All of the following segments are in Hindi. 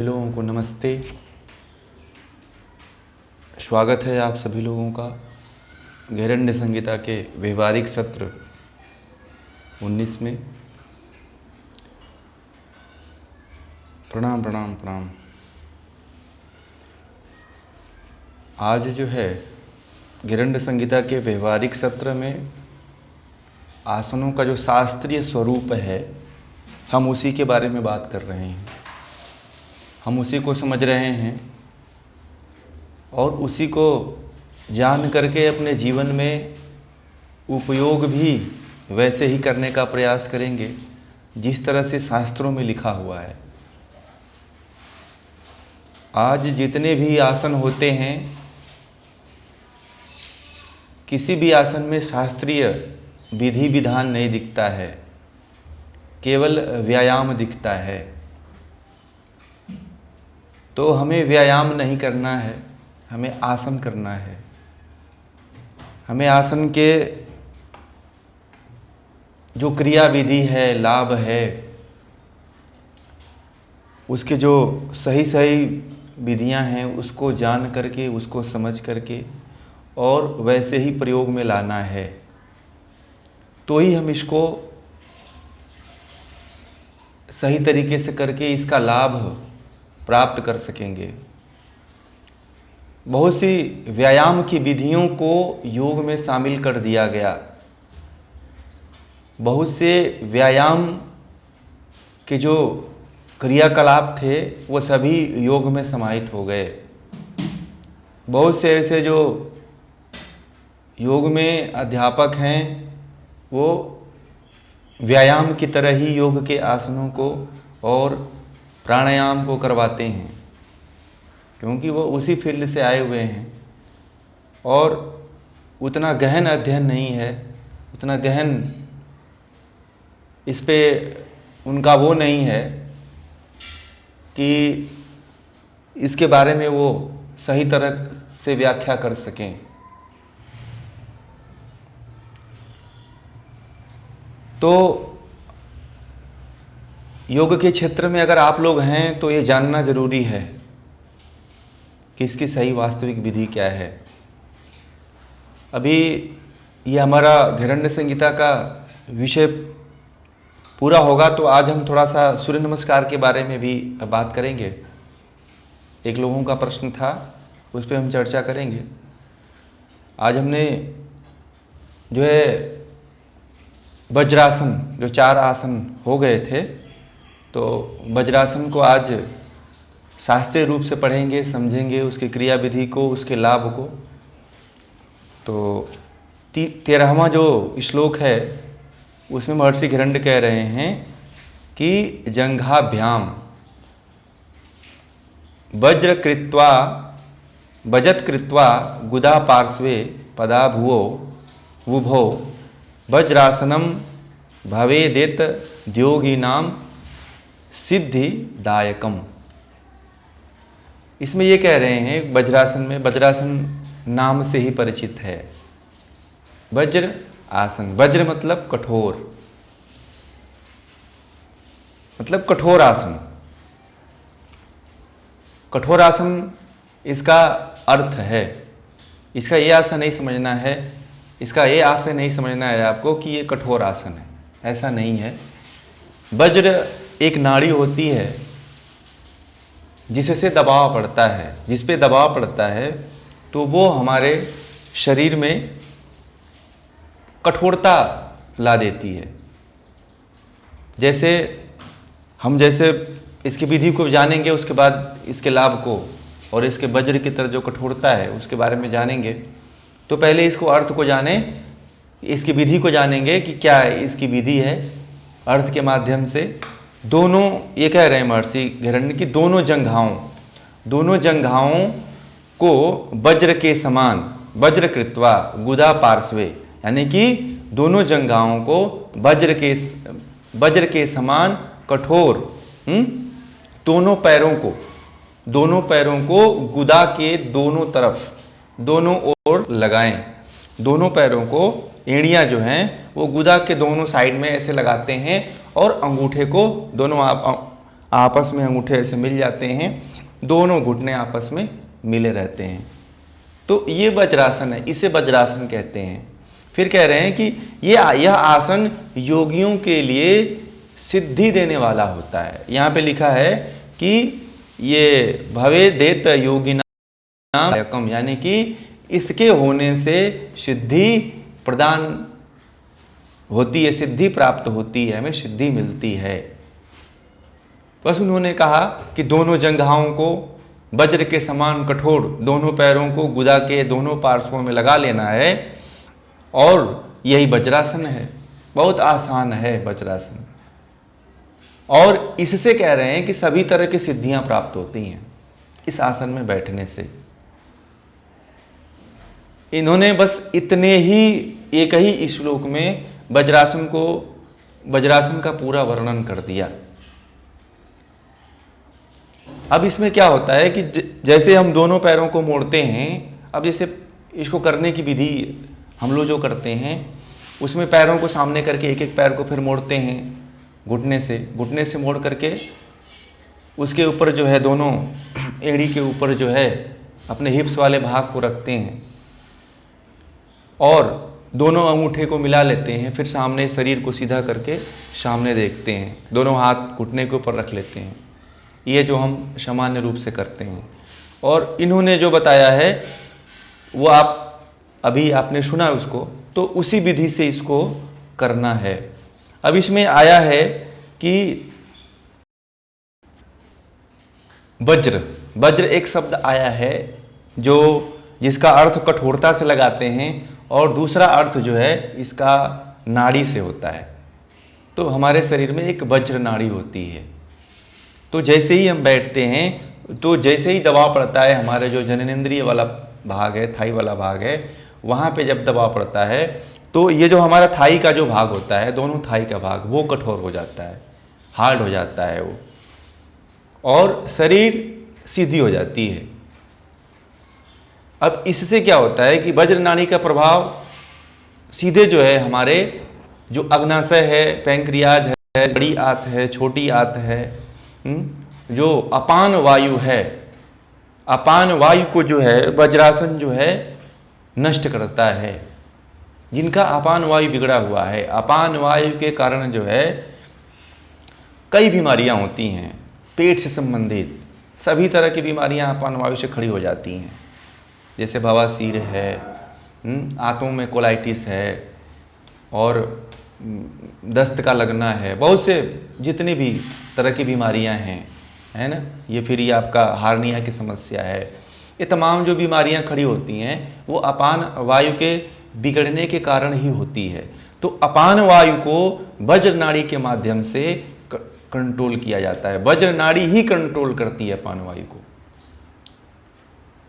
लोगों को नमस्ते। स्वागत है आप सभी लोगों का घेरण्य संहिता के व्यवहारिक सत्र 19 में। प्रणाम प्रणाम प्रणाम। आज जो है घेरण्य संहिता के व्यवहारिक सत्र में आसनों का जो शास्त्रीय स्वरूप है, हम उसी के बारे में बात कर रहे हैं। हम उसी को समझ रहे हैं और उसी को जान करके अपने जीवन में उपयोग भी वैसे ही करने का प्रयास करेंगे जिस तरह से शास्त्रों में लिखा हुआ है। आज जितने भी आसन होते हैं, किसी भी आसन में शास्त्रीय विधि विधान नहीं दिखता है, केवल व्यायाम दिखता है। तो हमें व्यायाम नहीं करना है, हमें आसन करना है। हमें आसन के जो क्रिया विधि है, लाभ है, उसके जो सही सही विधियां हैं उसको जान करके, उसको समझ करके और वैसे ही प्रयोग में लाना है। तो ही हम इसको सही तरीके से करके इसका लाभ प्राप्त कर सकेंगे। बहुत सी व्यायाम की विधियों को योग में शामिल कर दिया गया। बहुत से व्यायाम के जो क्रियाकलाप थे वो सभी योग में समाहित हो गए। बहुत से ऐसे जो योग में अध्यापक हैं वो व्यायाम की तरह ही योग के आसनों को और प्राणायाम को करवाते हैं, क्योंकि वो उसी फील्ड से आए हुए हैं और उतना गहन अध्ययन नहीं है, उतना गहन इस पे उनका वो नहीं है कि इसके बारे में वो सही तरह से व्याख्या कर सकें। तो योग के क्षेत्र में अगर आप लोग हैं तो ये जानना जरूरी है कि इसकी सही वास्तविक विधि क्या है। अभी ये हमारा घेरण्य संहिता का विषय पूरा होगा तो आज हम थोड़ा सा सूर्य नमस्कार के बारे में भी बात करेंगे। एक लोगों का प्रश्न था, उस पर हम चर्चा करेंगे। आज हमने जो है वज्रासन, जो 4 आसन हो गए थे, तो वज्रासन को आज शास्त्रीय रूप से पढ़ेंगे, समझेंगे उसकी क्रिया विधि को, उसके लाभ को। तो 13वां जो श्लोक है उसमें महर्षि घेरण्य कह रहे हैं कि जंघाभ्याम वजत कृत्वा गुदा पार्श्वे पदा भुवो वुभो वज्रासनम भवेदेत द्योगिनाम सिद्धिदायकम। इसमें ये कह रहे हैं वज्रासन में, वज्रासन नाम से ही परिचित है। वज्र आसन, वज्र मतलब कठोर, मतलब कठोर आसन। कठोर आसन इसका अर्थ है। इसका ये आसन नहीं समझना है, इसका ये आसन नहीं समझना है आपको कि ये कठोर आसन है, ऐसा नहीं है। वज्र एक नाड़ी होती है जिससे दबाव पड़ता है, जिस पे दबाव पड़ता है तो वो हमारे शरीर में कठोरता ला देती है। जैसे हम इसकी विधि को जानेंगे, उसके बाद इसके लाभ को और इसके वज्र की तरह जो कठोरता है उसके बारे में जानेंगे। तो पहले इसको अर्थ को जाने, इसकी विधि को जानेंगे कि क्या इसकी विधि है। अर्थ के माध्यम से दोनों, ये कह रहे हैं महर्षि घेरण्य की, दोनों जंघाओं को वज्र के समान, वज्र कृत्वा गुदा पार्श्वे, यानी कि दोनों जंघाओं को वज्र के समान कठोर, दोनों पैरों को गुदा के दोनों तरफ, दोनों ओर लगाएं। दोनों पैरों को, एड़ियां जो हैं वो गुदा के दोनों साइड में ऐसे लगाते हैं और अंगूठे को, दोनों आपस में अंगूठे ऐसे मिल जाते हैं, दोनों घुटने आपस में मिले रहते हैं। तो ये वज्रासन है, इसे वज्रासन कहते हैं। फिर कह रहे हैं कि यह आसन योगियों के लिए सिद्धि देने वाला होता है। यहाँ पे लिखा है कि ये भवे देत योगिनाम, यानी कि इसके होने से सिद्धि प्रदान होती है, सिद्धि प्राप्त होती है, हमें सिद्धि मिलती है। बस उन्होंने कहा कि दोनों जंघाओं को वज्र के समान कठोर, दोनों पैरों को गुदा के दोनों पार्श्वों में लगा लेना है, और यही वज्रासन है। बहुत आसान है वज्रासन, और इससे कह रहे हैं कि सभी तरह की सिद्धियां प्राप्त होती हैं इस आसन में बैठने से। इन्होंने बस इतने ही एक ही श्लोक में वज्रासन का पूरा वर्णन कर दिया। अब इसमें क्या होता है कि जैसे हम दोनों पैरों को मोड़ते हैं, अब जैसे इसको करने की विधि हम लोग जो करते हैं उसमें पैरों को सामने करके एक एक पैर को फिर मोड़ते हैं घुटने से मोड़ करके उसके ऊपर जो है दोनों एड़ी के ऊपर जो है अपने हिप्स वाले भाग को रखते हैं और दोनों अंगूठे को मिला लेते हैं। फिर सामने शरीर को सीधा करके सामने देखते हैं, दोनों हाथ घुटने के ऊपर रख लेते हैं। ये जो हम सामान्य रूप से करते हैं, और इन्होंने जो बताया है वो अभी आपने सुना उसको, तो उसी विधि से इसको करना है। अब इसमें आया है कि वज्र एक शब्द आया है जिसका अर्थ कठोरता से लगाते हैं, और दूसरा अर्थ जो है इसका नाड़ी से होता है। तो हमारे शरीर में एक वज्र नाड़ी होती है। तो जैसे ही हम बैठते हैं तो जैसे ही दबाव पड़ता है हमारे जो जननेंद्रिय वाला भाग है, थाई वाला भाग है, वहाँ पे जब दबाव पड़ता है तो ये जो हमारा थाई का जो भाग होता है, दोनों थाई का भाग, वो कठोर हो जाता है, हार्ड हो जाता है वो, और शरीर सीधी हो जाती है। अब इससे क्या होता है कि वज्र नाड़ी का प्रभाव सीधे जो है हमारे जो अग्नाशय है, पैंक्रियाज है, बड़ी आंत है, छोटी आंत है, जो अपान वायु है, अपान वायु को जो है वज्रासन जो है नष्ट करता है। जिनका अपान वायु बिगड़ा हुआ है, अपान वायु के कारण जो है कई बीमारियां होती हैं, पेट से संबंधित सभी तरह की बीमारियां अपान वायु से खड़ी हो जाती हैं। जैसे बवासीर है, आंतों में कोलाइटिस है, और दस्त का लगना है, बहुत से जितनी भी तरह की बीमारियां हैं, है ना, ये फिर ये आपका हार्निया की समस्या है, ये तमाम जो बीमारियां खड़ी होती हैं वो अपान वायु के बिगड़ने के कारण ही होती है। तो अपान वायु को वज्र नाड़ी के माध्यम से कंट्रोल किया जाता है। वज्र नाड़ी ही कंट्रोल करती है अपान वायु को।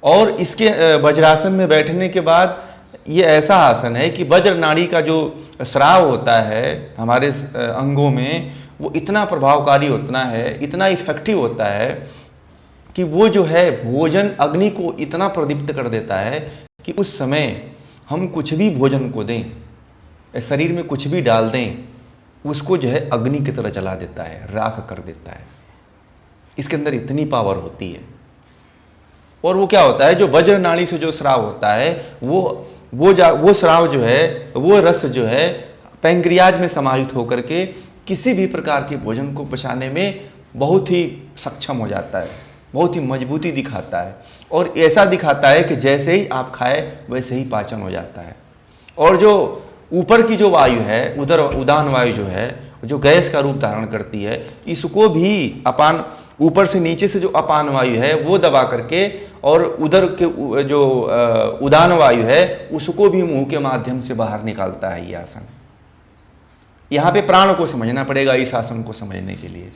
और इसके वज्रासन में बैठने के बाद ये ऐसा आसन है कि वज्र नाड़ी का जो स्राव होता है हमारे अंगों में, वो इतना प्रभावकारी होता है, इतना इफेक्टिव होता है कि वो जो है भोजन अग्नि को इतना प्रदीप्त कर देता है कि उस समय हम कुछ भी भोजन को दें, शरीर में कुछ भी डाल दें, उसको जो है अग्नि की तरह जला देता है, राख कर देता है। इसके अंदर इतनी पावर होती है। और वो क्या होता है, जो वज्र नाड़ी से जो स्राव होता है वो स्राव जो है, वो रस जो है पैंक्रियाज में समाहित होकर के किसी भी प्रकार के भोजन को पचाने में बहुत ही सक्षम हो जाता है, बहुत ही मजबूती दिखाता है, और ऐसा दिखाता है कि जैसे ही आप खाए वैसे ही पाचन हो जाता है। और जो ऊपर की जो वायु है, उदान वायु जो है, जो गैस का रूप धारण करती है, इसको भी अपान, ऊपर से नीचे से जो अपान वायु है वो दबा करके, और उधर के जो उदान वायु है उसको भी मुंह के माध्यम से बाहर निकालता है ये आसन। यहाँ पे प्राण को समझना पड़ेगा इस आसन को समझने के लिए।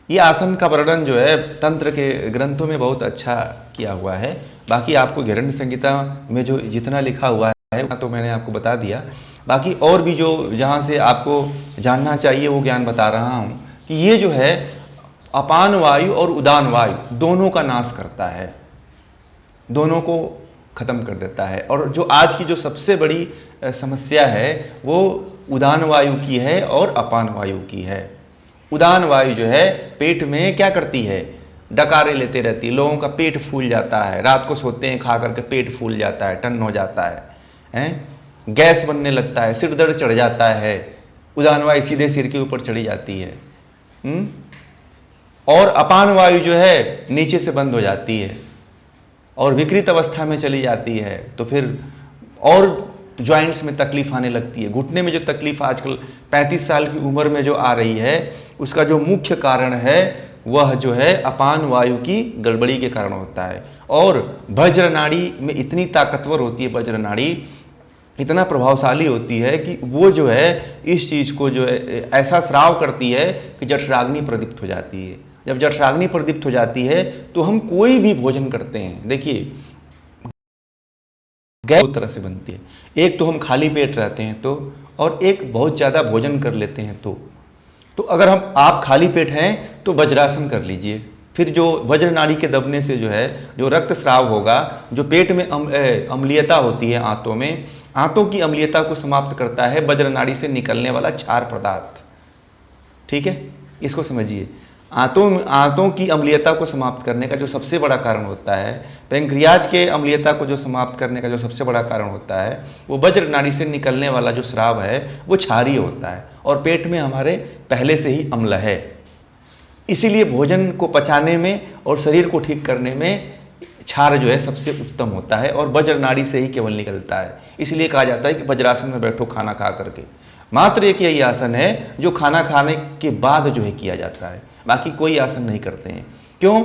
ये आसन का वर्णन जो है तंत्र के ग्रंथों में बहुत अच्छा किया हुआ है। बाकी आपको हिरण्य संहिता में जो जितना लिखा हुआ है तो मैंने आपको बता दिया। बाकी और भी जो जहाँ से आपको जानना चाहिए वो ज्ञान बता रहा हूँ कि ये जो है अपान वायु और उदान वायु दोनों का नाश करता है, दोनों को खत्म कर देता है। और जो आज की जो सबसे बड़ी समस्या है वो उदान वायु की है और अपान वायु की है। उदान वायु जो है पेट में क्या करती है, डकारे लेते रहती है, लोगों का पेट फूल जाता है, रात को सोते हैं खा करके पेट फूल जाता है, टन हो जाता है, गैस बनने लगता है, सिर दर्द चढ़ जाता है, उदान वायु सीधे सिर के ऊपर चढ़ी जाती है। और अपान वायु जो है नीचे से बंद हो जाती है और विकृत अवस्था में चली जाती है, तो फिर और जॉइंट्स में तकलीफ आने लगती है। घुटने में जो तकलीफ आजकल 35 साल की उम्र में जो आ रही है, उसका जो मुख्य कारण है वह जो है अपान वायु की गड़बड़ी के कारण होता है। और वज्र नाड़ी में इतनी ताकतवर होती है, वज्र नाड़ी इतना प्रभावशाली होती है कि वो जो है इस चीज़ को जो है ऐसा स्राव करती है कि जठराग्नि प्रदीप्त हो जाती है। जब जठराग्नि प्रदीप्त हो जाती है तो हम कोई भी भोजन करते हैं, देखिए गैस दो तरह से बनती है, एक तो हम खाली पेट रहते हैं तो, और एक बहुत ज़्यादा भोजन कर लेते हैं तो अगर आप खाली पेट हैं तो वज्रासन कर लीजिए, फिर जो वज्र नाड़ी के दबने से जो है जो रक्त स्राव होगा, जो पेट में अम्लीयता होती है आंतों में, आंतों की अम्लीयता को समाप्त करता है वज्र नाड़ी से निकलने वाला क्षार पदार्थ। ठीक है, इसको समझिए। आंतों की अम्लीयता को समाप्त करने का जो सबसे बड़ा कारण होता है, पैंक्रियाज के अम्लीयता को जो समाप्त करने का जो सबसे बड़ा कारण होता है, वो वज्र नाड़ी से निकलने वाला जो स्राव है वो क्षारीय होता है, और पेट में हमारे पहले से ही अम्ल है। इसीलिए भोजन को पचाने में और शरीर को ठीक करने में क्षार जो है सबसे उत्तम होता है, और वज्र नाड़ी से ही केवल निकलता है। इसलिए कहा जाता है कि वज्रासन में बैठो खाना खा करके। मात्र एक यही आसन है जो खाना खाने के बाद जो है किया जाता है, बाकी कोई आसन नहीं करते हैं। क्यों?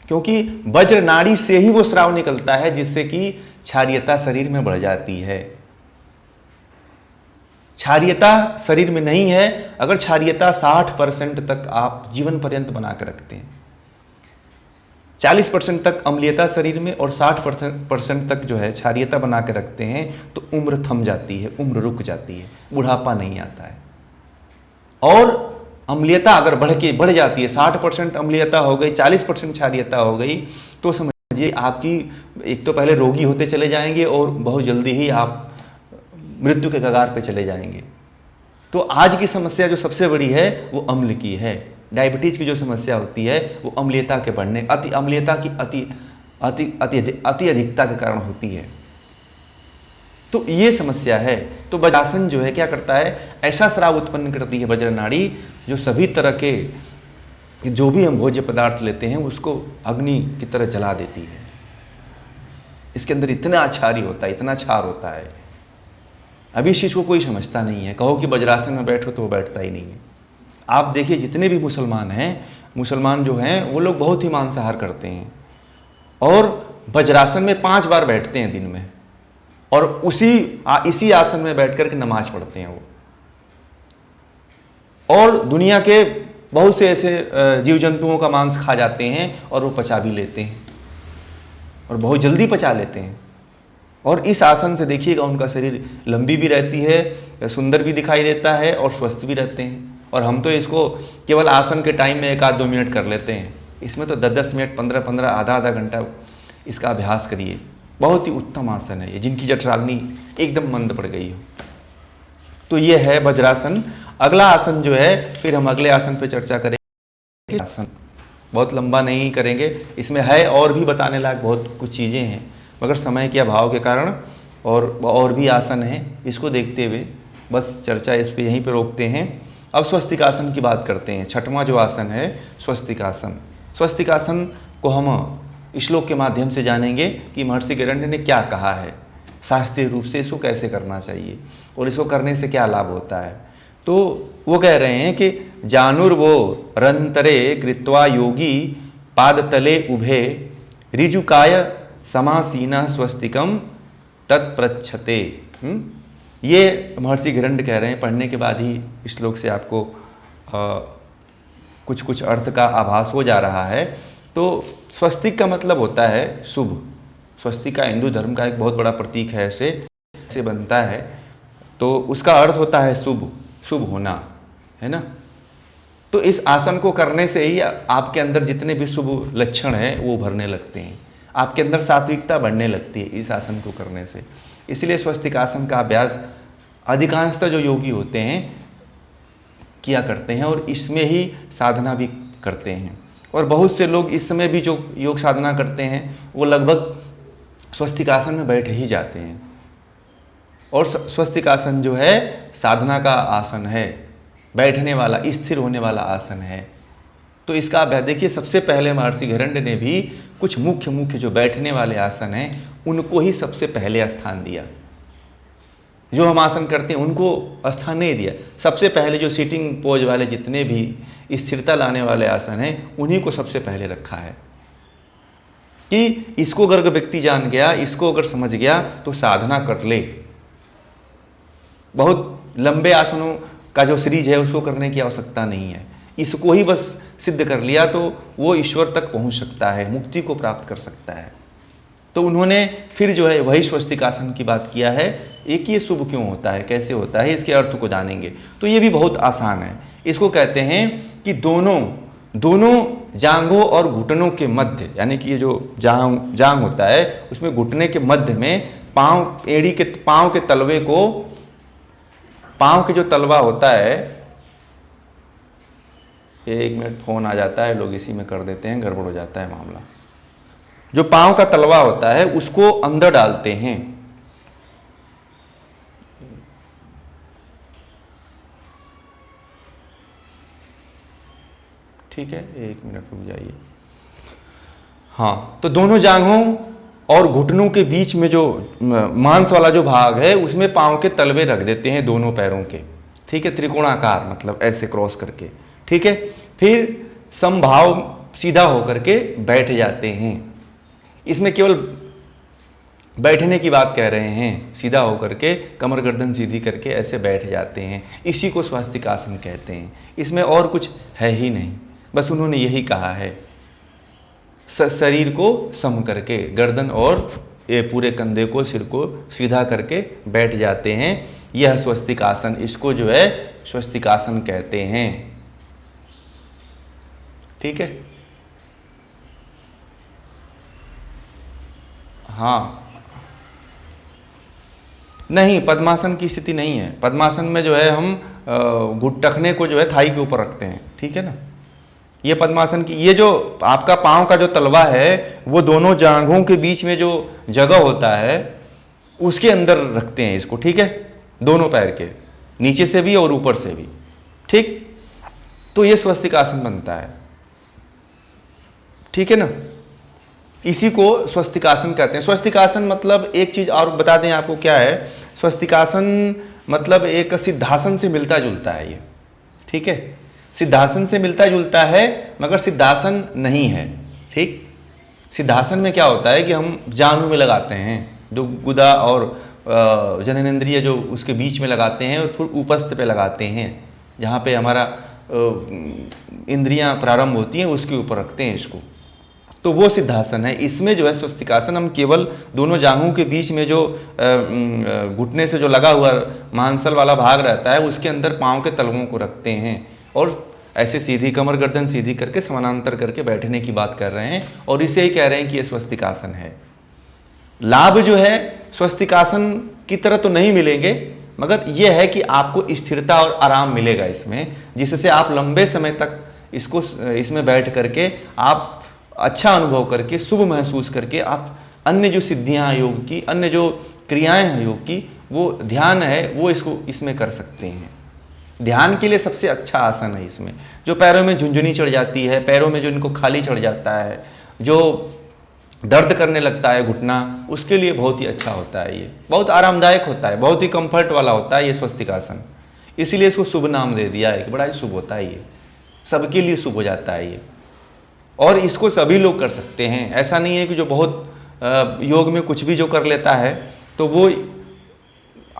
क्योंकि वज्र नाड़ी से ही वो स्राव निकलता है जिससे कि क्षारीयता शरीर में बढ़ जाती है। क्षारीयता शरीर में नहीं है, अगर क्षारीयता 60% तक आप जीवन पर्यंत बना के रखते हैं, 40% तक अम्लीयता शरीर में और 60% तक जो है क्षारीयता बना के रखते हैं, तो उम्र थम जाती है, उम्र रुक जाती है, बुढ़ापा नहीं आता है। और अम्लीयता अगर बढ़ जाती है, 60% अम्लीयता हो गई, 40% क्षारीयता हो गई, तो समझिए आपकी एक तो पहले रोगी होते चले जाएंगे और बहुत जल्दी ही आप मृत्यु के कगार पे चले जाएंगे। तो आज की समस्या जो सबसे बड़ी है वो अम्ल की है। डायबिटीज की जो समस्या होती है वो अम्लीयता के बढ़ने, अम्लीयता की अति अधिकता के कारण होती है। तो ये समस्या है। तो वज्रासन जो है क्या करता है, ऐसा स्राव उत्पन्न करती है वज्र नाड़ी, जो सभी तरह के जो भी हम भोज्य पदार्थ लेते हैं उसको अग्नि की तरह जला देती है। इसके अंदर इतना क्षारी होता है, इतना क्षार होता है। अभी इस चीज़ को कोई समझता नहीं है। कहो कि वज्रासन में बैठो तो वो बैठता ही नहीं है। आप देखिए जितने भी मुसलमान जो हैं वो लोग बहुत ही मांसाहार करते हैं और वज्रासन में 5 बार बैठते हैं दिन में, और इसी आसन में बैठ कर के नमाज पढ़ते हैं वो। और दुनिया के बहुत से ऐसे जीव जंतुओं का मांस खा जाते हैं और वो पचा भी लेते हैं, और बहुत जल्दी पचा लेते हैं। और इस आसन से देखिएगा उनका शरीर लंबी भी रहती है, सुंदर भी दिखाई देता है और स्वस्थ भी रहते हैं। और हम तो इसको केवल आसन के टाइम में 1-2 मिनट कर लेते हैं, इसमें तो 10-10 मिनट, 15-15, आधा घंटा इसका अभ्यास करिए। बहुत ही उत्तम आसन है ये, जिनकी जठराग्नि एकदम मंद पड़ गई हो। तो ये है वज्रासन। अगला आसन जो है फिर हम अगले आसन पे चर्चा करेंगे। आसन बहुत लंबा नहीं करेंगे, इसमें है और भी बताने लायक बहुत कुछ चीज़ें हैं, मगर समय के अभाव के कारण और भी आसन हैं, इसको देखते हुए बस चर्चा इस पे यहीं पे रोकते हैं। अब स्वस्तिकासन की बात करते हैं। 6वां जो आसन है स्वस्तिकासन। स्वस्तिकासन को हम श्लोक के माध्यम से जानेंगे कि महर्षि गैरण्य ने क्या कहा है, शास्त्रीय रूप से इसको कैसे करना चाहिए और इसको करने से क्या लाभ होता है। तो वो कह रहे हैं कि जानुर्वो रंतरे कृत्वा योगी पादतले उभे ऋजुकाय समासीना स्वस्तिकम तत्प्रच्छते। ये महर्षि गैरण्य कह रहे हैं। पढ़ने के बाद ही श्लोक से आपको कुछ कुछ अर्थ का आभास हो जा रहा है। तो स्वस्तिक का मतलब होता है शुभ। स्वस्तिक का हिंदू धर्म का एक बहुत बड़ा प्रतीक है, ऐसे बनता है, तो उसका अर्थ होता है शुभ, शुभ होना, है ना। तो इस आसन को करने से ही आपके अंदर जितने भी शुभ लक्षण हैं वो उभरने लगते हैं, आपके अंदर सात्विकता बढ़ने लगती है इस आसन को करने से। इसलिए स्वस्तिक आसन का अभ्यास अधिकांशतः जो योगी होते हैं किया करते हैं और इसमें ही साधना भी करते हैं। और बहुत से लोग इस समय भी जो योग साधना करते हैं वो लगभग स्वस्तिकासन में बैठे ही जाते हैं। और स्वस्तिकासन जो है साधना का आसन है, बैठने वाला, स्थिर होने वाला आसन है। तो इसका अभ्यास देखिए, सबसे पहले महर्षि घेरंड ने भी कुछ मुख्य जो बैठने वाले आसन हैं उनको ही सबसे पहले स्थान दिया। जो हम आसन करते हैं उनको स्थान नहीं दिया, सबसे पहले जो सीटिंग पोज वाले जितने भी स्थिरता लाने वाले आसन हैं उन्हीं को सबसे पहले रखा है कि इसको अगर व्यक्ति जान गया, इसको अगर समझ गया तो साधना कर ले। बहुत लंबे आसनों का जो सीरीज है उसको करने की आवश्यकता नहीं है, इसको ही बस सिद्ध कर लिया तो वो ईश्वर तक पहुंच सकता है, मुक्ति को प्राप्त कर सकता है। तो उन्होंने फिर जो है वही स्वस्तिकासन की बात किया है। एक ये शुभ क्यों होता है, कैसे होता है, इसके अर्थ को जानेंगे। तो ये भी बहुत आसान है। इसको कहते हैं कि दोनों जांघों और घुटनों के मध्य, यानी कि ये जो जांघ होता है उसमें घुटने के मध्य में पाँव, एड़ी के पाँव के तलवे को, पाँव के जो तलवा होता है, एक मिनट फोन आ जाता है, लोग इसी में कर देते हैं, गड़बड़ हो जाता है मामला। जो पाँव का तलवा होता है उसको अंदर डालते हैं। ठीक है, एक मिनट रुक जाइए। हाँ, तो दोनों जांघों और घुटनों के बीच में जो मांस वाला जो भाग है उसमें पाँव के तलवे रख देते हैं दोनों पैरों के। ठीक है, त्रिकोणाकार, मतलब ऐसे क्रॉस करके। ठीक है, फिर समभाव सीधा होकर के बैठ जाते हैं। इसमें केवल बैठने की बात कह रहे हैं, सीधा होकर के कमर गर्दन सीधी करके ऐसे बैठ जाते हैं, इसी को स्वास्तिकासन कहते हैं। इसमें और कुछ है ही नहीं, बस उन्होंने यही कहा है। शरीर को सम करके, गर्दन और ये पूरे कंधे को, सिर को सीधा करके बैठ जाते हैं, यह स्वस्तिकासन, इसको जो है स्वस्तिकासन कहते हैं। ठीक है, हाँ, नहीं, पद्मासन की स्थिति नहीं है। पद्मासन में जो है हम घुटने को जो है थाई के ऊपर रखते हैं। ठीक है ना, ये पद्मासन की, ये जो आपका पाँव का जो तलवा है वो दोनों जांघों के बीच में जो जगह होता है उसके अंदर रखते हैं इसको। ठीक है, दोनों पैर के नीचे से भी और ऊपर से भी। ठीक, तो ये स्वस्तिकासन बनता है। ठीक है ना, इसी को स्वस्तिकासन कहते हैं। स्वस्तिकासन मतलब एक चीज और बता दें आपको क्या है। स्वस्तिकासन मतलब एक सिद्धासन से मिलता जुलता है ये। ठीक है, सिद्धासन से मिलता जुलता है मगर सिद्धासन नहीं है। ठीक, सिद्धासन में क्या होता है कि हम जानु में लगाते हैं, जो गुदा और जननेंद्रिय जो उसके बीच में लगाते हैं, और फिर उपस्थ पे लगाते हैं, जहाँ पे हमारा इंद्रियां प्रारंभ होती हैं उसके ऊपर रखते हैं इसको, तो वो सिद्धासन है। इसमें जो है स्वस्तिकासन हम केवल दोनों जांघों के बीच में जो घुटने से जो लगा हुआ मांसल वाला भाग रहता है उसके अंदर पाँव के तलवों को रखते हैं और ऐसे सीधी कमर गर्दन सीधी करके समानांतर करके बैठने की बात कर रहे हैं, और इसे ही कह रहे हैं कि ये स्वस्तिकासन है। लाभ जो है स्वस्तिकासन की तरह तो नहीं मिलेंगे, मगर यह है कि आपको स्थिरता और आराम मिलेगा इसमें, जिससे आप लंबे समय तक इसको इसमें बैठ करके आप अच्छा अनुभव करके, शुभ महसूस करके, आप अन्य जो सिद्धियां योग की, अन्य जो क्रियाएं हैं योग की, वो ध्यान है वो इसमें कर सकते हैं। ध्यान के लिए सबसे अच्छा आसन है इसमें। जो पैरों में झुंझुनी चढ़ जाती है, पैरों में जो इनको खाली चढ़ जाता है, जो दर्द करने लगता है घुटना, उसके लिए बहुत ही अच्छा होता है। ये बहुत आरामदायक होता है, बहुत ही कंफर्ट वाला होता है ये स्वस्तिकासन। इसीलिए इसको शुभ नाम दे दिया है कि बड़ा ही शुभ होता है ये, सबके लिए शुभ हो जाता है ये, और इसको सभी लोग कर सकते हैं। ऐसा नहीं है कि जो बहुत योग में कुछ भी जो कर लेता है तो वो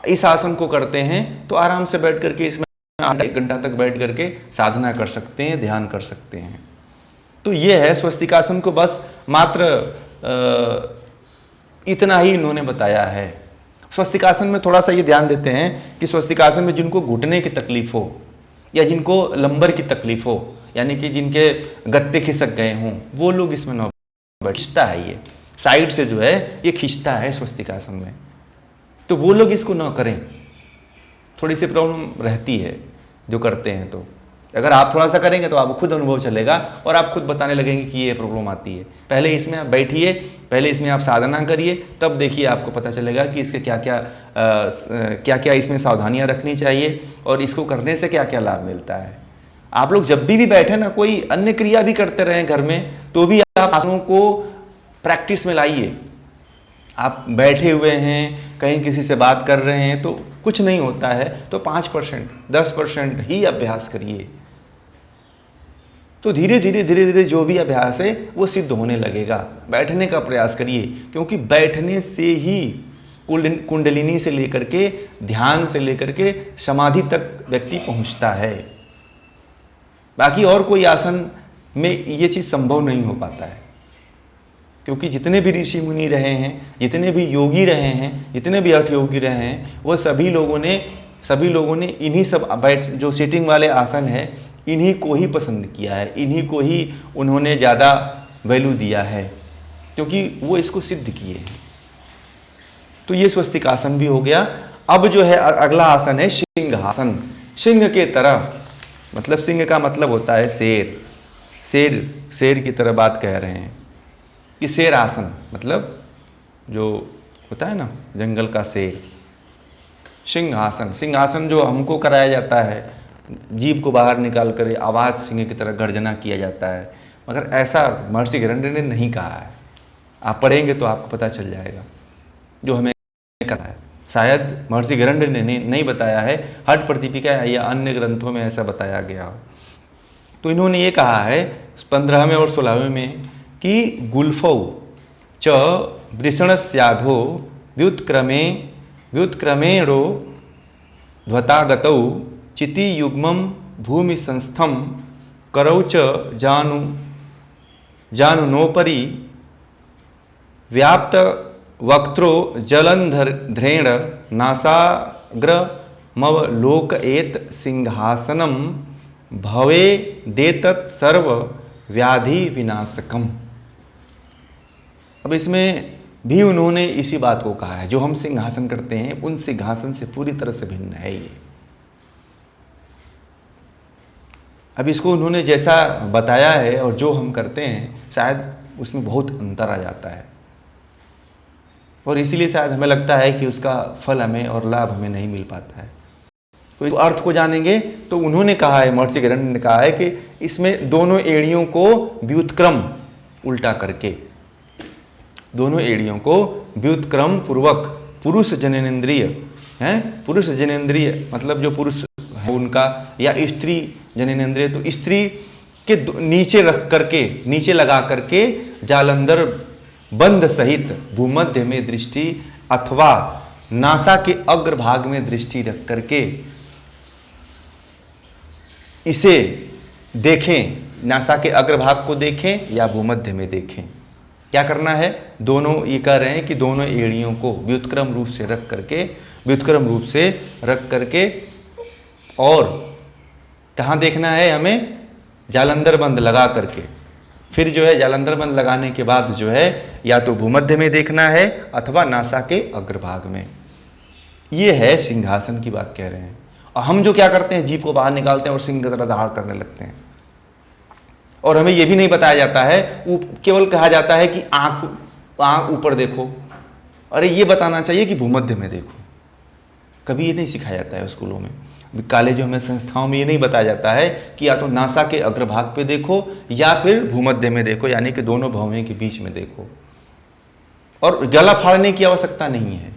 इस आसन को करते हैं, तो आराम से बैठ करके इसमें 1 घंटा तक बैठ करके साधना कर सकते हैं, ध्यान कर सकते हैं। तो ये है स्वस्तिकासन को बस मात्र इतना ही इन्होंने बताया है। स्वस्तिकासन में थोड़ा सा ये ध्यान देते हैं कि स्वस्तिकासन में जिनको घुटने की तकलीफ हो या जिनको लंबर की तकलीफ हो, यानी कि जिनके गत्ते खिसक गए हों, वो लोग इसमें न खिंचता है, ये साइड से जो है ये खिंचता है स्वस्तिकासन में, तो वो लोग इसको न करें, थोड़ी सी प्रॉब्लम रहती है। जो करते हैं। तो अगर आप थोड़ा सा करेंगे तो आपको खुद अनुभव चलेगा और आप खुद बताने लगेंगे कि ये प्रॉब्लम आती है। पहले इसमें आप बैठिए, पहले इसमें आप साधना करिए, तब देखिए आपको पता चलेगा कि इसके क्या क्या इसमें सावधानियां रखनी चाहिए और इसको करने से क्या क्या लाभ मिलता है। आप लोग जब भी बैठे ना, कोई अन्य क्रिया भी करते रहें घर में, तो भी आप आसनों को प्रैक्टिस में लाइए। आप बैठे हुए हैं, कहीं किसी से बात कर रहे हैं तो कुछ नहीं होता है, तो 5% 10% ही अभ्यास करिए। तो धीरे धीरे जो भी अभ्यास है वो सिद्ध होने लगेगा। बैठने का प्रयास करिए, क्योंकि बैठने से ही कुंडलिनी से लेकर के, ध्यान से लेकर के समाधि तक व्यक्ति पहुंचता है। बाकी और कोई आसन में ये चीज़ संभव नहीं हो पाता है, क्योंकि जितने भी ऋषि मुनि रहे हैं, जितने भी योगी रहे हैं, जितने भी हठ योगी रहे हैं, वो सभी लोगों ने इन्हीं सब जो सीटिंग वाले आसन है, इन्हीं को ही पसंद किया है, इन्हीं को ही उन्होंने ज़्यादा वैल्यू दिया है, क्योंकि वो इसको सिद्ध किए हैं। तो ये स्वस्तिक आसन भी हो गया। अब जो है अगला आसन है सिंहासन। सिंह के तरह, मतलब सिंह का मतलब होता है शेर की तरह बात कह रहे हैं कि शेर आसन, मतलब जो होता है ना जंगल का शेर। सिंहासन जो हमको कराया जाता है, जीभ को बाहर निकाल कर आवाज़ सिंह की तरह गर्जना किया जाता है, मगर ऐसा महर्षि हिरण्य ने नहीं कहा है। आप पढ़ेंगे तो आपको पता चल जाएगा जो हमें कहा है। शायद महर्षि हिरण्य ने नहीं बताया है, हठ प्रदीपिका या अन्य ग्रंथों में ऐसा बताया गया हो। तो इन्होंने ये कहा है 15वें और 16वें में कि गुल्फौ च वृषणस्याधो व्युत्क्रमेणो ध्वतागतौ चिति युग्मं भूमि संस्थम करौ च जानुनोपरि व्याप्त वक्त्रो जलंधरेण नासाग्रमवलोकयेत सिंहासनम भवेदेतत् सर्व व्याधि विनाशकम। अब इसमें भी उन्होंने इसी बात को कहा है, जो हम सिंहासन करते हैं उन सिंहासन से पूरी तरह से भिन्न है ये। अब इसको उन्होंने जैसा बताया है और जो हम करते हैं, शायद उसमें बहुत अंतर आ जाता है, और इसीलिए शायद हमें लगता है कि उसका फल हमें और लाभ हमें नहीं मिल पाता है। तो इस अर्थ को जानेंगे तो उन्होंने कहा है, महर्षि हिरण्य ने कहा है कि इसमें दोनों एड़ियों को व्युत्क्रम उल्टा करके, दोनों एड़ियों को व्युत्क्रम पूर्वक पुरुष जननेंद्रिय है, पुरुष जननेंद्रिय मतलब जो पुरुष है उनका, या स्त्री जननेंद्रिय, तो स्त्री के नीचे रख करके, नीचे लगा करके जालंधर बंध सहित भूमध्य में दृष्टि अथवा नासा के अग्रभाग में दृष्टि रख करके इसे देखें, नासा के अग्रभाग को देखें या भूमध्य में देखें। क्या करना है, दोनों ये कह रहे हैं कि दोनों एड़ियों को व्युत्क्रम रूप से रख करके और कहाँ देखना है हमें, जालंधर बंद लगा करके। फिर जो है जालंधर बंद लगाने के बाद जो है या तो भूमध्य में देखना है अथवा नासा के अग्रभाग में। ये है सिंहासन की बात कह रहे हैं। और हम जो क्या करते हैं, जीभ को बाहर निकालते हैं और सिंह की तरह धार करने लगते हैं, और हमें यह भी नहीं बताया जाता है, केवल कहा जाता है कि आंख ऊपर देखो। अरे ये बताना चाहिए कि भूमध्य में देखो। कभी ये नहीं सिखाया जाता है स्कूलों में, कॉलेजों में, संस्थाओं में ये नहीं बताया जाता है कि या तो नासा के अग्रभाग पे देखो या फिर भूमध्य में देखो, यानी कि दोनों भौवें के बीच में देखो। और गला फाड़ने की आवश्यकता नहीं है,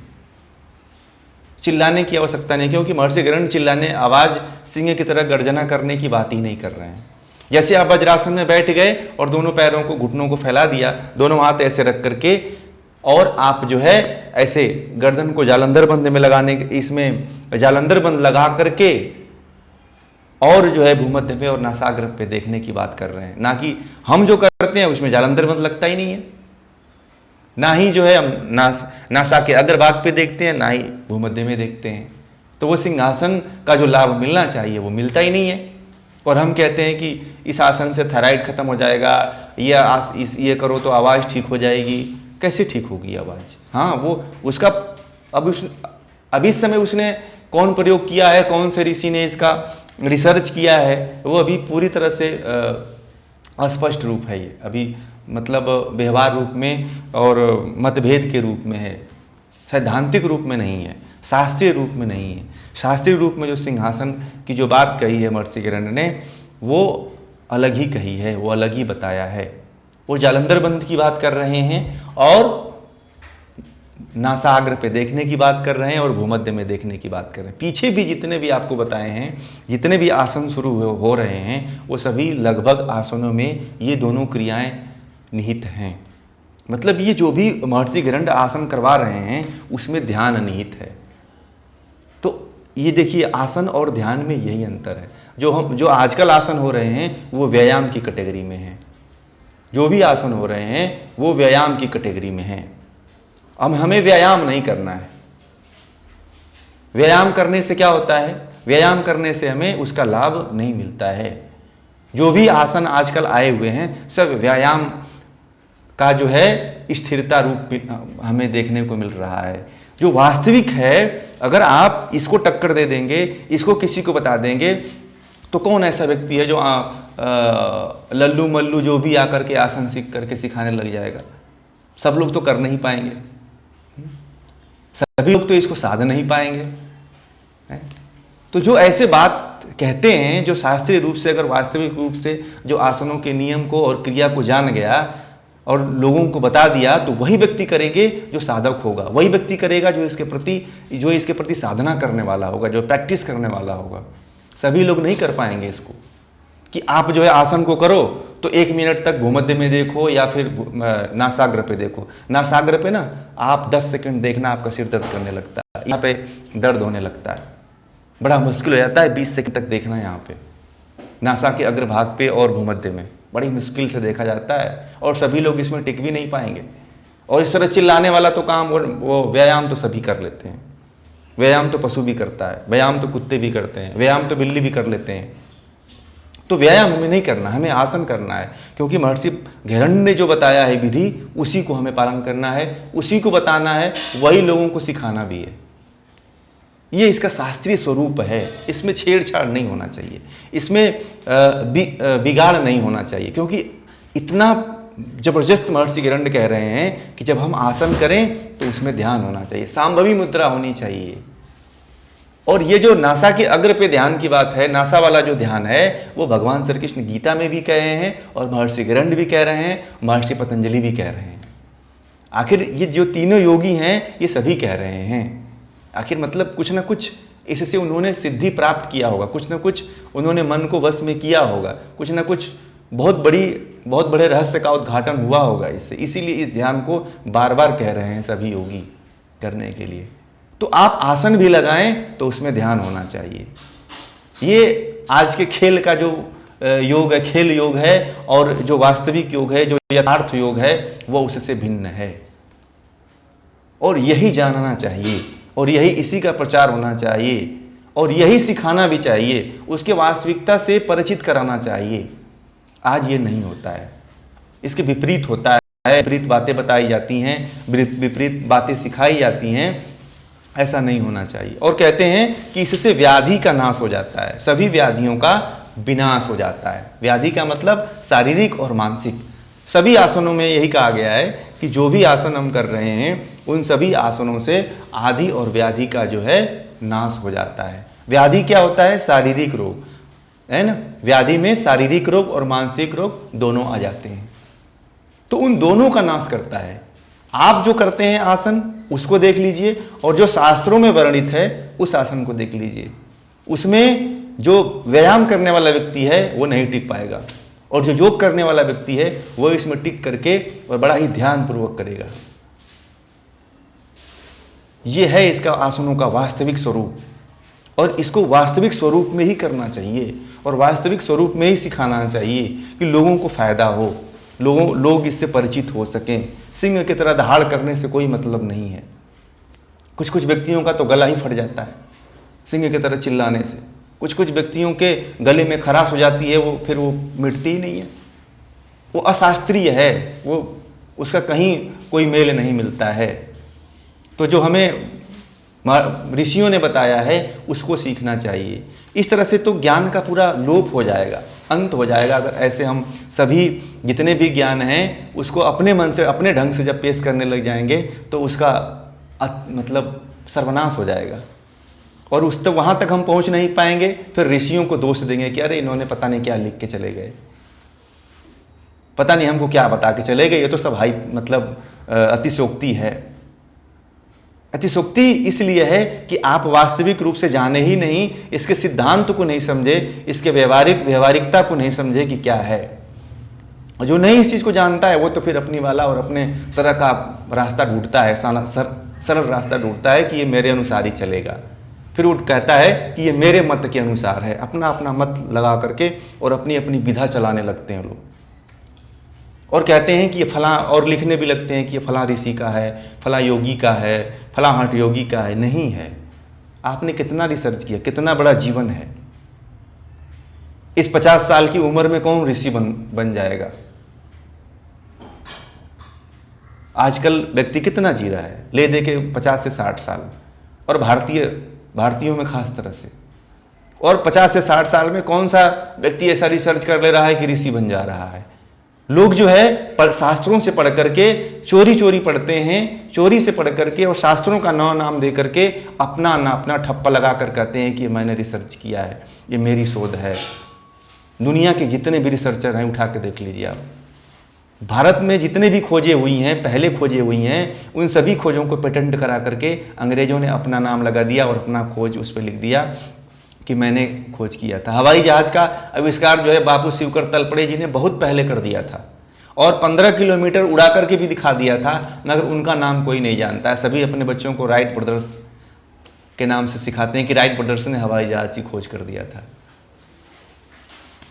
चिल्लाने की आवश्यकता नहीं, क्योंकि महर्षि हिरण्य चिल्लाने, आवाज सिंह की तरह गर्जना करने की बात ही नहीं कर रहे हैं। जैसे आप वज्रासन में बैठ गए और दोनों पैरों को, घुटनों को फैला दिया, दोनों हाथ ऐसे रख करके, और आप जो है ऐसे गर्दन को जालंधर बंद में लगाने, इसमें जालंधर बंद लगा करके और जो है भूमध्य पे और नासाग्र पे देखने की बात कर रहे हैं। ना कि हम जो करते हैं उसमें जालंधर बंद लगता ही नहीं है, ना ही जो है हम नासा के अग्रभाग पे देखते हैं, ना ही भूमध्य में देखते हैं। तो वो सिंहासन का जो लाभ मिलना चाहिए वो मिलता ही नहीं है। और हम कहते हैं कि इस आसन से थायराइड खत्म हो जाएगा, ये करो तो आवाज़ ठीक हो जाएगी। कैसे ठीक होगी आवाज़? हाँ, वो उसका अभी इस समय उसने कौन प्रयोग किया है, कौन से ऋषि ने इसका रिसर्च किया है वो अभी पूरी तरह से अस्पष्ट रूप है। ये अभी मतलब व्यवहार रूप में और मतभेद के रूप में है, सैद्धांतिक रूप में नहीं है, शास्त्रीय रूप में नहीं है। शास्त्रीय रूप में जो सिंहासन की जो बात कही है महर्षि गिरण्य ने, वो अलग ही कही है, वो अलग ही बताया है। वो जालंधर बंद की बात कर रहे हैं और नासाग्र पे देखने की बात कर रहे हैं और भूमध्य में देखने की बात कर रहे हैं। पीछे भी जितने भी आपको बताए हैं, जितने भी आसन शुरू हो रहे हैं, वो सभी लगभग आसनों में ये दोनों क्रियाएं निहित हैं। मतलब ये जो भी महर्षि गिरण्य आसन करवा रहे हैं उसमें ध्यान निहित है। तो ये देखिए, आसन और ध्यान में यही अंतर है। जो आजकल आसन हो रहे हैं वो व्यायाम की कैटेगरी में है। जो भी आसन हो रहे हैं वो व्यायाम की कैटेगरी में है। अब हमें व्यायाम नहीं करना है। व्यायाम करने से क्या होता है? व्यायाम करने से हमें उसका लाभ नहीं मिलता है। जो भी आसन आजकल आए हुए हैं सब व्यायाम का जो है स्थिरता रूप हमें देखने को मिल रहा है। जो वास्तविक है, अगर आप इसको टक्कर दे देंगे, इसको किसी को बता देंगे, तो कौन ऐसा व्यक्ति है जो लल्लू मल्लू जो भी आकर के आसन सीख करके सिखाने लग जाएगा? सब लोग तो कर नहीं पाएंगे, सभी लोग तो इसको साध नहीं पाएंगे। तो जो ऐसे बात कहते हैं, जो शास्त्रीय रूप से अगर वास्तविक रूप से जो आसनों के नियम को और क्रिया को जान गया और लोगों को बता दिया, तो वही व्यक्ति करेंगे जो साधक होगा, वही व्यक्ति करेगा जो इसके प्रति साधना करने वाला होगा, जो प्रैक्टिस करने वाला होगा। सभी लोग नहीं कर पाएंगे इसको कि आप जो है आसन को करो तो 1 मिनट तक भूमध्य में देखो या फिर नासाग्र पे देखो। नासाग्र पे ना आप 10 सेकंड देखना, आपका सिर दर्द करने लगता है, यहाँ पे दर्द होने लगता है, बड़ा मुश्किल हो जाता है 20 सेकंड तक देखना। यहाँ पे नासा के अग्रभाग पे और भूमध्य में बड़ी मुश्किल से देखा जाता है और सभी लोग इसमें टिक भी नहीं पाएंगे। और इस तरह चिल्लाने वाला तो काम वो व्यायाम तो सभी कर लेते हैं। व्यायाम तो पशु भी करता है, व्यायाम तो कुत्ते भी करते हैं, व्यायाम तो बिल्ली भी कर लेते हैं। तो व्यायाम हमें नहीं करना, हमें आसन करना है, क्योंकि महर्षि गिरण्य ने जो बताया है विधि, उसी को हमें पालन करना है, उसी को बताना है, वही लोगों को सिखाना भी है। ये इसका शास्त्रीय स्वरूप है। इसमें छेड़छाड़ नहीं होना चाहिए, इसमें बिगाड़ नहीं होना चाहिए, क्योंकि इतना जबरदस्त महर्षि गिरण्य कह रहे हैं कि जब हम आसन करें तो उसमें ध्यान होना चाहिए, सांभवी मुद्रा होनी चाहिए। और ये जो नासा के अग्र पे ध्यान की बात है, नासा वाला जो ध्यान है, वो भगवान श्री कृष्ण गीता में भी कह रहे हैं और महर्षि गिरण्य भी कह रहे हैं, महर्षि पतंजलि भी कह रहे हैं। आखिर ये जो तीनों योगी हैं ये सभी कह रहे हैं। आखिर मतलब कुछ ना कुछ इससे उन्होंने सिद्धि प्राप्त किया होगा, कुछ ना कुछ उन्होंने मन को वश में किया होगा, कुछ ना कुछ बहुत बड़े रहस्य का उद्घाटन हुआ होगा इससे, इसीलिए इस ध्यान को बार बार कह रहे हैं सभी योगी करने के लिए। तो आप आसन भी लगाएं तो उसमें ध्यान होना चाहिए। ये आज के खेल का जो योग है, खेल योग है, और जो वास्तविक योग है, जो यथार्थ योग है, वो उससे भिन्न है। और यही जानना चाहिए और यही इसी का प्रचार होना चाहिए और यही सिखाना भी चाहिए, उसके वास्तविकता से परिचित कराना चाहिए। आज ये नहीं होता है, इसके विपरीत होता है, विपरीत बातें बताई जाती हैं, विपरीत बातें सिखाई जाती हैं। ऐसा नहीं होना चाहिए। और कहते हैं कि इससे व्याधि का नाश हो जाता है, सभी व्याधियों का विनाश हो जाता है। व्याधि का मतलब शारीरिक और मानसिक। सभी आसनों में यही कहा गया है कि जो भी आसन हम कर रहे हैं उन सभी आसनों से आदि और व्याधि का जो है नाश हो जाता है। व्याधि क्या होता है? शारीरिक रोग है ना। व्याधि में शारीरिक रोग और मानसिक रोग दोनों आ जाते हैं, तो उन दोनों का नाश करता है। आप जो करते हैं आसन उसको देख लीजिए और जो शास्त्रों में वर्णित है उस आसन को देख लीजिए। उसमें जो व्यायाम करने वाला व्यक्ति है वो नहीं टिक पाएगा, और जो योग करने वाला व्यक्ति है वो इसमें टिक करके और बड़ा ही ध्यान पूर्वक करेगा। ये है इसका आसनों का वास्तविक स्वरूप, और इसको वास्तविक स्वरूप में ही करना चाहिए और वास्तविक स्वरूप में ही सिखाना चाहिए कि लोगों को फायदा हो, लोग इससे परिचित हो सकें। सिंह की तरह दहाड़ करने से कोई मतलब नहीं है। कुछ कुछ व्यक्तियों का तो गला ही फट जाता है सिंह की तरह चिल्लाने से। कुछ कुछ व्यक्तियों के गले में खराश हो जाती है, फिर वो मिटती ही नहीं है। वो अशास्त्रीय है, वो उसका कहीं कोई मेल नहीं मिलता है। तो जो हमें ऋषियों ने बताया है उसको सीखना चाहिए। इस तरह से तो ज्ञान का पूरा लोप हो जाएगा, अंत हो जाएगा। अगर ऐसे हम सभी जितने भी ज्ञान हैं उसको अपने मन से अपने ढंग से जब पेश करने लग जाएंगे तो उसका मतलब सर्वनाश हो जाएगा, और उस तक वहाँ तक हम पहुँच नहीं पाएंगे। फिर ऋषियों को दोष देंगे कि अरे इन्होंने पता नहीं क्या लिख के चले गए, पता नहीं हमको क्या बता के चले गए, ये तो सब मतलब अतिशोक्ति है। अतिशोक्ति इसलिए है कि आप वास्तविक रूप से जाने ही नहीं, इसके सिद्धांत को नहीं समझे, इसके व्यवहारिकता को नहीं समझे कि क्या है। और जो नहीं इस चीज़ को जानता है वो तो फिर अपनी वाला और अपने तरह का रास्ता ढूंढता है, सरल रास्ता ढूंढता है कि ये मेरे अनुसार ही चलेगा। फिर वो कहता है कि ये मेरे मत के अनुसार है, अपना अपना मत लगा करके और अपनी अपनी विधा चलाने लगते हैं लोग, और कहते हैं कि ये फलां, और लिखने भी लगते हैं कि ये फलां ऋषि का है, फलां योगी का है, फलां हठ योगी का है। नहीं है। आपने कितना रिसर्च किया, कितना बड़ा जीवन है। इस 50 साल की उम्र में कौन ऋषि बन जाएगा? आजकल व्यक्ति कितना जी रहा है, ले दे के 50 से 60 साल, और भारतीयों में खास तरह से। और 50 से 60 साल में कौन सा व्यक्ति ऐसा रिसर्च कर ले रहा है कि ऋषि बन जा रहा है? लोग जो है शास्त्रों से पढ़ करके चोरी चोरी पढ़ते हैं, चोरी से पढ़ करके और शास्त्रों का नाम दे करके अपना ठप्पा लगा कर कहते हैं कि मैंने रिसर्च किया है, ये मेरी शोध है। दुनिया के जितने भी रिसर्चर हैं उठा के देख लीजिए आप, भारत में जितने भी खोजें हुई हैं, पहले खोजें हुई हैं, उन सभी खोजों को पेटेंट करा करके अंग्रेजों ने अपना नाम लगा दिया और अपना खोज उस पर लिख दिया कि मैंने खोज किया था। हवाई जहाज का आविष्कार जो है बापू शिवकर तलपड़े जी ने बहुत पहले कर दिया था, और 15 किलोमीटर उड़ा करके भी दिखा दिया था, मगर उनका नाम कोई नहीं जानता है। सभी अपने बच्चों को राइट ब्रदर्स के नाम से सिखाते हैं कि राइट ब्रदर्स ने हवाई जहाज की खोज कर दिया था।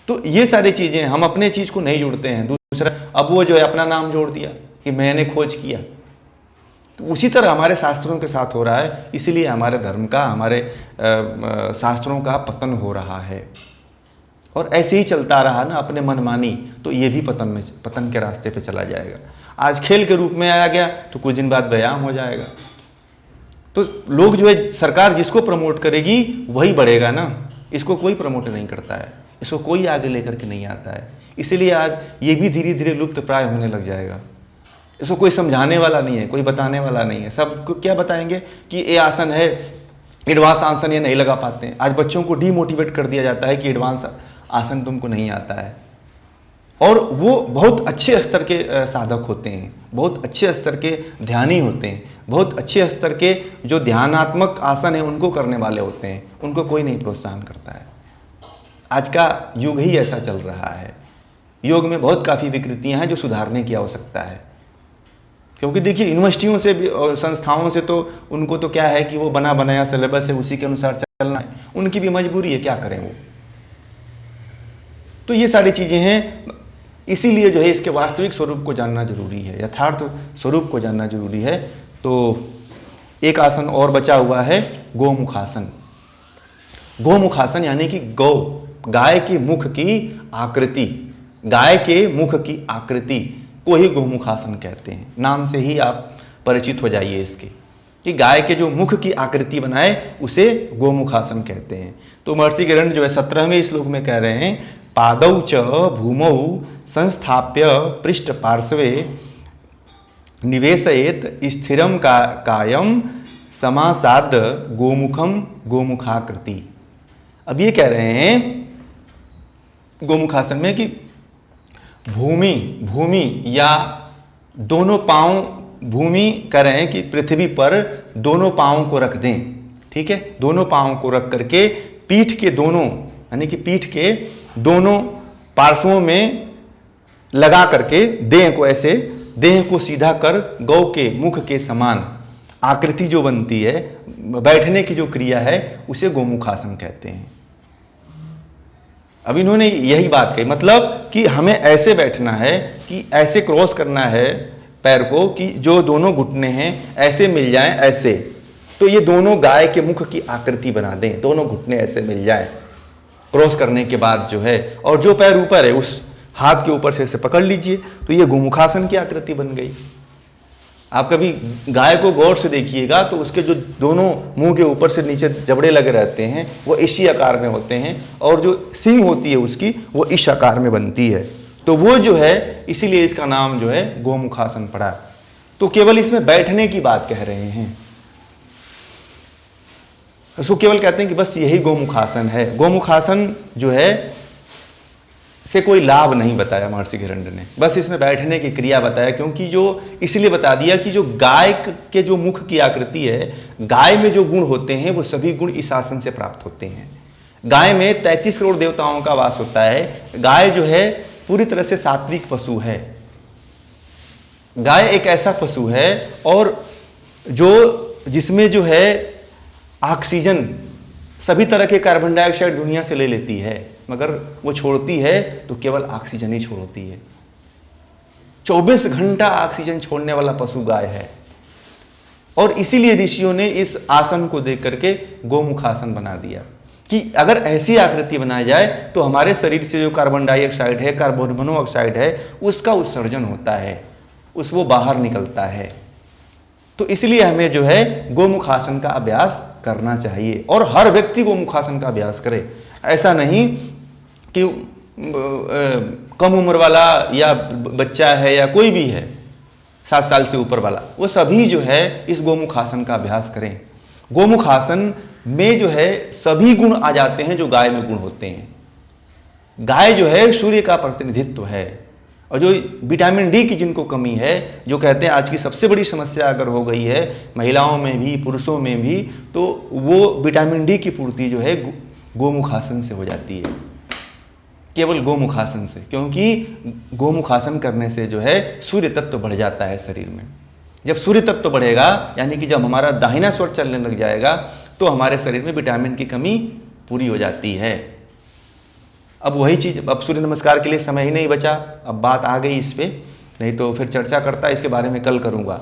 तो ये सारी चीज़ें हम अपने चीज़ को नहीं जोड़ते हैं। दूसरा, अब वो जो है अपना नाम जोड़ दिया कि मैंने खोज किया। तो उसी तरह हमारे शास्त्रों के साथ हो रहा है, इसीलिए हमारे धर्म का, हमारे शास्त्रों का पतन हो रहा है। और ऐसे ही चलता रहा ना अपने मनमानी, तो ये भी पतन के रास्ते पे चला जाएगा। आज खेल के रूप में आया गया तो कुछ दिन बाद व्यायाम हो जाएगा। तो लोग जो है, सरकार जिसको प्रमोट करेगी वही बढ़ेगा ना, इसको कोई प्रमोट नहीं करता है, इसको कोई आगे लेकर के नहीं आता है। इसीलिए आज ये भी धीरे धीरे लुप्त प्राय होने लग जाएगा। इसको कोई समझाने वाला नहीं है, कोई बताने वाला नहीं है। सबको क्या बताएंगे कि ये आसन है, एडवांस आसन ये नहीं लगा पाते हैं। आज बच्चों को डीमोटिवेट कर दिया जाता है कि एडवांस आसन तुमको नहीं आता है, और वो बहुत अच्छे स्तर के साधक होते हैं, बहुत अच्छे स्तर के ध्यानी होते हैं, बहुत अच्छे स्तर के जो ध्यानात्मक आसन है उनको करने वाले होते हैं, उनको कोई नहीं प्रोत्साहन करता है। आज का युग ही ऐसा चल रहा है। योग में बहुत काफ़ी विकृतियां हैं जो सुधारने की आवश्यकता है। क्योंकि देखिए, यूनिवर्सिटियों से भी और संस्थाओं से तो उनको तो क्या है कि वो बना बनाया सिलेबस है, उसी के अनुसार चलना है, उनकी भी मजबूरी है, क्या करें वो। तो ये सारी चीज़ें हैं, इसीलिए जो है इसके वास्तविक स्वरूप को जानना जरूरी है, यथार्थ स्वरूप को जानना जरूरी है। तो एक आसन और बचा हुआ है, गोमुखासन। गोमुखासन यानी कि गाय के मुख की आकृति, गाय के मुख की आकृति को ही गोमुखासन कहते हैं। नाम से ही आप परिचित हो जाइए इसके, कि गाय के जो मुख की आकृति बनाए उसे गोमुखासन कहते हैं। तो महर्षि गरुड़ जो है 17वें श्लोक में कह रहे हैं, पादौ च भूमौ संस्थाप्य पृष्ठ पार्श्वे निवेशयेत स्थिरम कायम समासाद गोमुखम गोमुखाकृति। अब ये कह रहे हैं गोमुखासन में कि भूमि या दोनों पांव, भूमि कह रहे हैं कि पृथ्वी पर दोनों पांव को रख दें, ठीक है, दोनों पांव को रख करके पीठ के दोनों, यानी कि पीठ के दोनों पार्श्वों में लगा करके देह को ऐसे, देह को सीधा कर गौ के मुख के समान आकृति जो बनती है, बैठने की जो क्रिया है, उसे गोमुखासन कहते हैं। अब इन्होंने यही बात कही, मतलब कि हमें ऐसे बैठना है कि ऐसे क्रॉस करना है पैर को कि जो दोनों घुटने हैं ऐसे मिल जाएं, ऐसे। तो ये दोनों गाय के मुख की आकृति बना दें, दोनों घुटने ऐसे मिल जाएं क्रॉस करने के बाद जो है, और जो पैर ऊपर है उस हाथ के ऊपर से पकड़ लीजिए, तो ये गोमुखासन की आकृति बन गई। आप कभी गाय को गौर से देखिएगा तो उसके जो दोनों मुंह के ऊपर से नीचे जबड़े लगे रहते हैं वो इसी आकार में होते हैं, और जो सींग होती है उसकी वो इस आकार में बनती है। तो वो जो है, इसीलिए इसका नाम जो है गोमुखासन पड़ा। तो केवल इसमें बैठने की बात कह रहे हैं, उसको केवल कहते हैं कि बस यही गोमुखासन है। गोमुखासन जो है से कोई लाभ नहीं बताया महर्षि हिरण्य ने, बस इसमें बैठने की क्रिया बताया, क्योंकि जो इसलिए बता दिया कि जो गाय के जो मुख की आकृति है, गाय में जो गुण होते हैं वो सभी गुण इस आसन से प्राप्त होते हैं। गाय में 33 करोड़ देवताओं का वास होता है। गाय जो है पूरी तरह से सात्विक पशु है। गाय एक ऐसा पशु है और जो जिसमें जो है ऑक्सीजन, सभी तरह के कार्बन डाइऑक्साइड दुनिया से ले लेती है, मगर वो छोड़ती है तो केवल ऑक्सीजन ही छोड़ती है। 24 घंटा ऑक्सीजन छोड़ने वाला पशु गाय है। और इसीलिए ऋषियों ने इस आसन को देख करके गोमुखासन बना दिया कि अगर ऐसी आकृति बनाई जाए तो हमारे शरीर से जो कार्बन डाइऑक्साइड है, कार्बन मोनोऑक्साइड है, उसका उत्सर्जन होता है, वो बाहर निकलता है। तो इसलिए हमें जो है गोमुखासन का अभ्यास करना चाहिए, और हर व्यक्ति गोमुखासन का अभ्यास करे। ऐसा नहीं कि कम उम्र वाला या बच्चा है या कोई भी है 7 साल से ऊपर वाला, वो सभी जो है इस गोमुखासन का अभ्यास करें। गोमुखासन में जो है सभी गुण आ जाते हैं जो गाय में गुण होते हैं। गाय जो है सूर्य का प्रतिनिधित्व है, और जो विटामिन डी की जिनको कमी है, जो कहते हैं आज की सबसे बड़ी समस्या अगर हो गई है महिलाओं में भी पुरुषों में भी, तो वो विटामिन डी की पूर्ति जो है गोमुखासन से हो जाती है, केवल गोमुखासन से। क्योंकि गोमुखासन करने से जो है सूर्य तत्व बढ़ जाता है शरीर में। जब सूर्य तत्व बढ़ेगा, यानी कि जब हमारा दाहिना स्वर चलने लग जाएगा, तो हमारे शरीर में विटामिन की कमी पूरी हो जाती है। अब वही चीज़, अब सूर्य नमस्कार के लिए समय ही नहीं बचा, अब बात आ गई इस पे, नहीं तो फिर चर्चा करता इसके बारे में कल करूँगा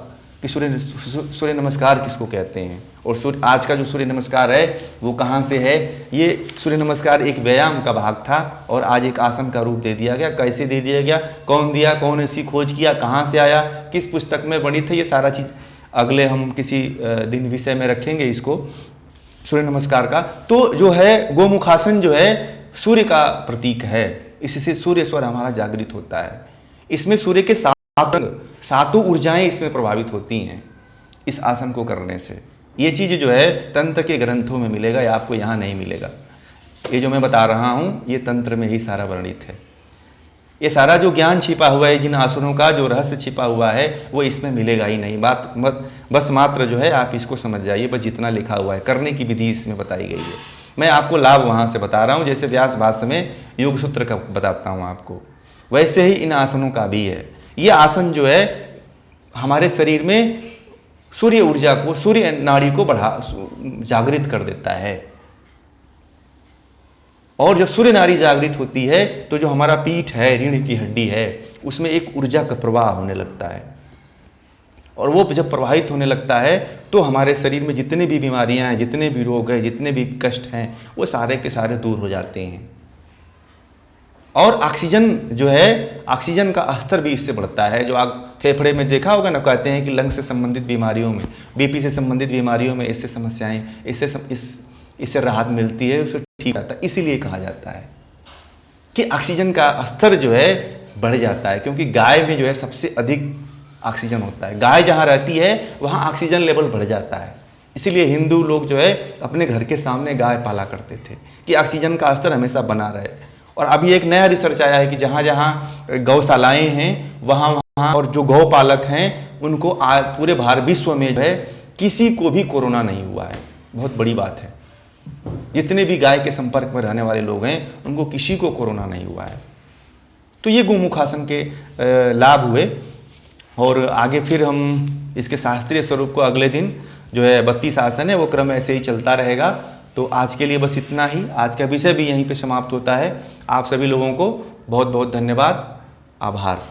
कि सूर्य नमस्कार किसको कहते हैं, और आज का जो सूर्य नमस्कार है वो कहाँ से है। ये सूर्य नमस्कार एक व्यायाम का भाग था और आज एक आसन का रूप दे दिया गया। कैसे दे दिया गया, कौन दिया, कौन ऐसी खोज किया, कहाँ से आया, किस पुस्तक में बनी थी, ये सारा चीज़ अगले हम किसी दिन विषय में रखेंगे इसको, सूर्य नमस्कार का। तो जो है गोमुखासन जो है सूर्य का प्रतीक है, इससे सूर्य स्वर हमारा जागृत होता है। इसमें सूर्य के सातों ऊर्जाएं इसमें प्रभावित होती हैं इस आसन को करने से। ये चीज़ जो है तंत्र के ग्रंथों में मिलेगा, या आपको यहाँ नहीं मिलेगा। ये जो मैं बता रहा हूँ ये तंत्र में ही सारा वर्णित है। ये सारा जो ज्ञान छिपा हुआ है, जिन आसनों का जो रहस्य छिपा हुआ है, वो इसमें मिलेगा ही नहीं। बस मात्र जो है आप इसको समझ जाइए, बस जितना लिखा हुआ है, करने की विधि इसमें बताई गई है। मैं आपको लाभ वहाँ से बता रहा हूँ, जैसे व्यास भाष्य में योग सूत्र का बताता हूँ आपको, वैसे ही इन आसनों का भी है। ये आसन जो है हमारे शरीर में सूर्य ऊर्जा को, सूर्य नाड़ी को जागृत कर देता है। और जब सूर्य नाड़ी जागृत होती है तो जो हमारा पीठ है, रीढ़ की हड्डी है, उसमें एक ऊर्जा का प्रवाह होने लगता है, और वो जब प्रवाहित होने लगता है तो हमारे शरीर में जितनी भी बीमारियां हैं, जितने भी रोग हैं, जितने भी कष्ट हैं, वो सारे के सारे दूर हो जाते हैं। और ऑक्सीजन जो है, ऑक्सीजन का स्तर भी इससे बढ़ता है। जो आप फेफड़े में देखा होगा ना, कहते हैं कि लंग से संबंधित बीमारियों में, बीपी से संबंधित बीमारियों में इससे समस्याएं, इससे राहत मिलती है, उससे ठीक आता है। इसीलिए कहा जाता है कि ऑक्सीजन का स्तर जो है बढ़ जाता है, क्योंकि गाय में जो है सबसे अधिक ऑक्सीजन होता है। गाय जहाँ रहती है वहाँ ऑक्सीजन लेवल बढ़ जाता है। इसीलिए हिंदू लोग जो है अपने घर के सामने गाय पाला करते थे कि ऑक्सीजन का स्तर हमेशा बना रहे। और अभी एक नया रिसर्च आया है कि जहाँ जहाँ गौशालाएँ हैं वहाँ और जो गौ पालक हैं उनको पूरे भारत विश्व में जो है किसी को भी कोरोना नहीं हुआ है। बहुत बड़ी बात है। जितने भी गाय के संपर्क में रहने वाले लोग हैं उनको किसी को कोरोना नहीं हुआ है। तो ये गोमुखासन के लाभ हुए। और आगे फिर हम इसके शास्त्रीय स्वरूप को अगले दिन जो है 32 आसन है वो क्रम ऐसे ही चलता रहेगा। तो आज के लिए बस इतना ही। आज का विषय भी यहीं पे समाप्त होता है। आप सभी लोगों को बहुत बहुत धन्यवाद, आभार।